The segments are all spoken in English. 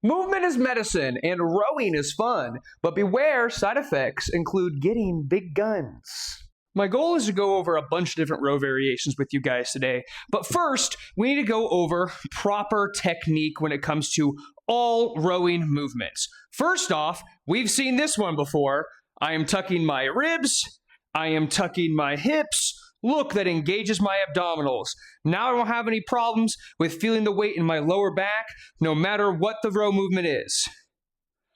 Movement is medicine and rowing is fun, but beware, side effects include getting big guns. My goal is to go over a bunch of different row variations with you guys today, but first, we need to go over proper technique when it comes to all rowing movements. First off, we've seen this one before. I am tucking my ribs, I am tucking my hips. Look, that engages my abdominals. Now I won't have any problems with feeling the weight in my lower back, no matter what the row movement is.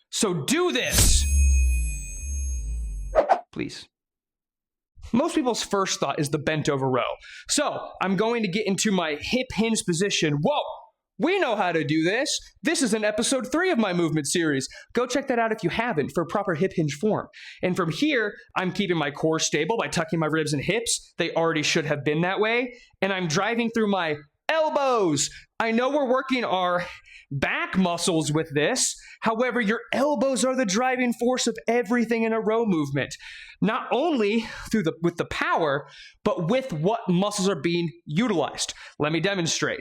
So do this! Please. Most people's first thought is the bent over row. So I'm going to get into my hip hinge position. Whoa! We know how to do this. This is in episode 3 of my movement series. Go check that out if you haven't for proper hip hinge form. And from here, I'm keeping my core stable by tucking my ribs and hips. They already should have been that way. And I'm driving through my elbows. I know we're working our back muscles with this. However, your elbows are the driving force of everything in a row movement. Not only with the power, but with what muscles are being utilized. Let me demonstrate.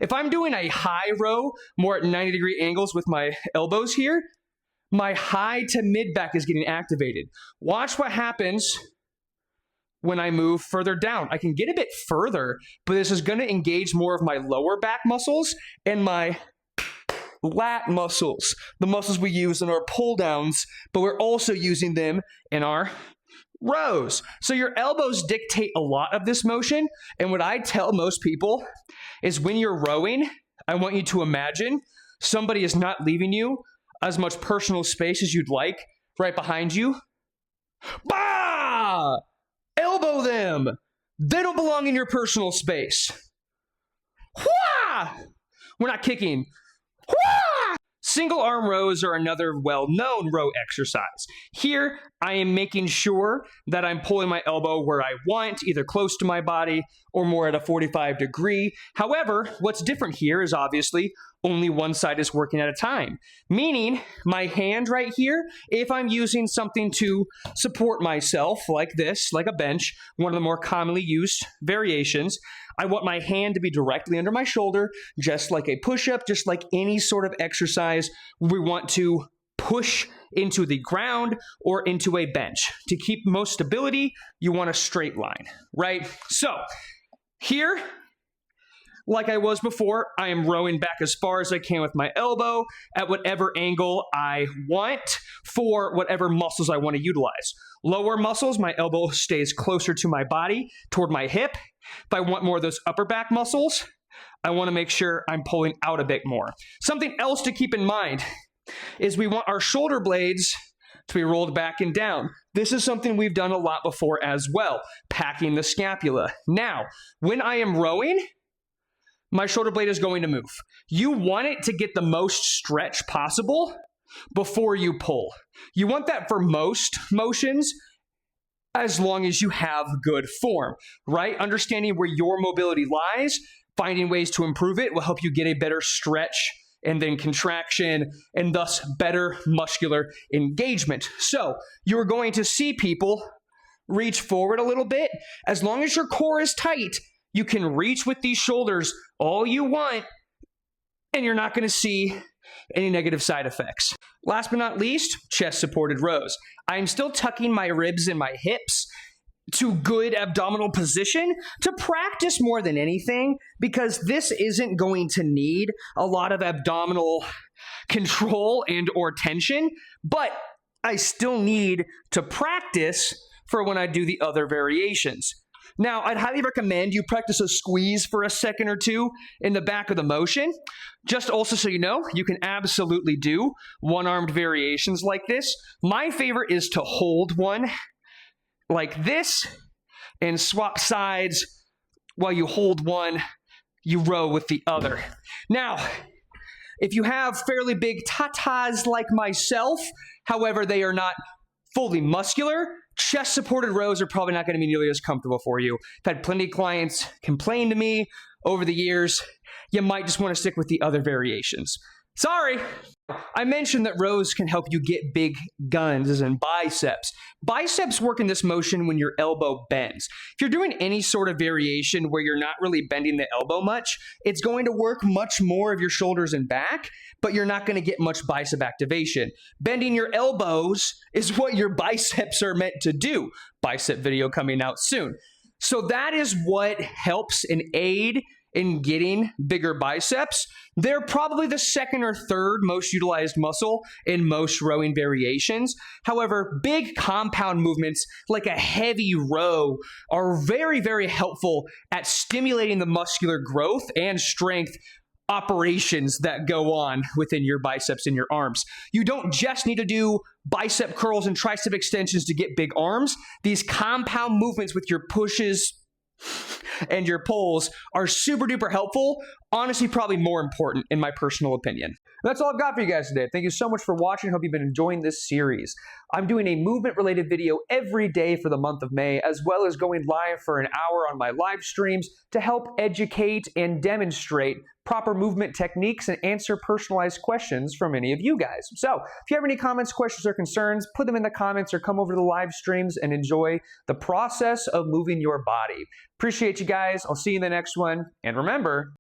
If I'm doing a high row, more at 90-degree angles with my elbows here, my high to mid back is getting activated. Watch what happens when I move further down. I can get a bit further, but this is going to engage more of my lower back muscles and my lat muscles, the muscles we use in our pull downs, but we're also using them in our rows. So your elbows dictate a lot of this motion. And what I tell most people is when you're rowing, I want you to imagine somebody is not leaving you as much personal space as you'd like right behind you. Bah! Elbow them. They don't belong in your personal space. Wah! We're not kicking. Wah! Single arm rows are another well-known row exercise. Here, I am making sure that I'm pulling my elbow where I want, either close to my body or more at a 45 degree. However, what's different here is obviously only one side is working at a time. Meaning, my hand right here, if I'm using something to support myself like this, like a bench, one of the more commonly used variations, I want my hand to be directly under my shoulder, just like a push-up, just like any sort of exercise we want to push into the ground or into a bench. To keep most stability, you want a straight line, right? So here, like I was before, I am rowing back as far as I can with my elbow at whatever angle I want for whatever muscles I want to utilize. Lower muscles, my elbow stays closer to my body, toward my hip. If I want more of those upper back muscles, I want to make sure I'm pulling out a bit more. Something else to keep in mind is we want our shoulder blades to be rolled back and down. This is something we've done a lot before as well, packing the scapula. Now, when I am rowing, my shoulder blade is going to move. You want it to get the most stretch possible before you pull. You want that for most motions as long as you have good form, right? Understanding where your mobility lies, finding ways to improve it will help you get a better stretch and then contraction and thus better muscular engagement. So you're going to see people reach forward a little bit. As long as your core is tight, you can reach with these shoulders all you want, and you're not going to see any negative side effects. Last but not least, chest-supported rows. I'm still tucking my ribs and my hips to good abdominal position to practice more than anything, because this isn't going to need a lot of abdominal control and or tension, but I still need to practice for when I do the other variations. Now, I'd highly recommend you practice a squeeze for a second or two in the back of the motion. Just also so you know, you can absolutely do one-armed variations like this. My favorite is to hold one like this and swap sides while you hold one, you row with the other. Now, if you have fairly big tatas like myself, however, they are not fully muscular, chest-supported rows are probably not going to be nearly as comfortable for you. I've had plenty of clients complain to me over the years, you might just want to stick with the other variations. Sorry! I mentioned that rows can help you get big guns, as in biceps. Biceps work in this motion when your elbow bends. If you're doing any sort of variation where you're not really bending the elbow much, it's going to work much more of your shoulders and back, but you're not going to get much bicep activation. Bending your elbows is what your biceps are meant to do. Bicep video coming out soon. So that is what helps and aid in getting bigger biceps. They're probably the second or third most utilized muscle in most rowing variations. However, big compound movements like a heavy row are very, very helpful at stimulating the muscular growth and strength operations that go on within your biceps and your arms. You don't just need to do bicep curls and tricep extensions to get big arms. These compound movements with your pushes and your pulls are super duper helpful. Honestly, probably more important in my personal opinion. That's all I've got for you guys today. Thank you so much for watching. Hope you've been enjoying this series. I'm doing a movement-related video every day for the month of May, as well as going live for an hour on my live streams to help educate and demonstrate proper movement techniques and answer personalized questions from any of you guys. So if you have any comments, questions, or concerns, put them in the comments or come over to the live streams and enjoy the process of moving your body. Appreciate you guys. I'll see you in the next one. And remember,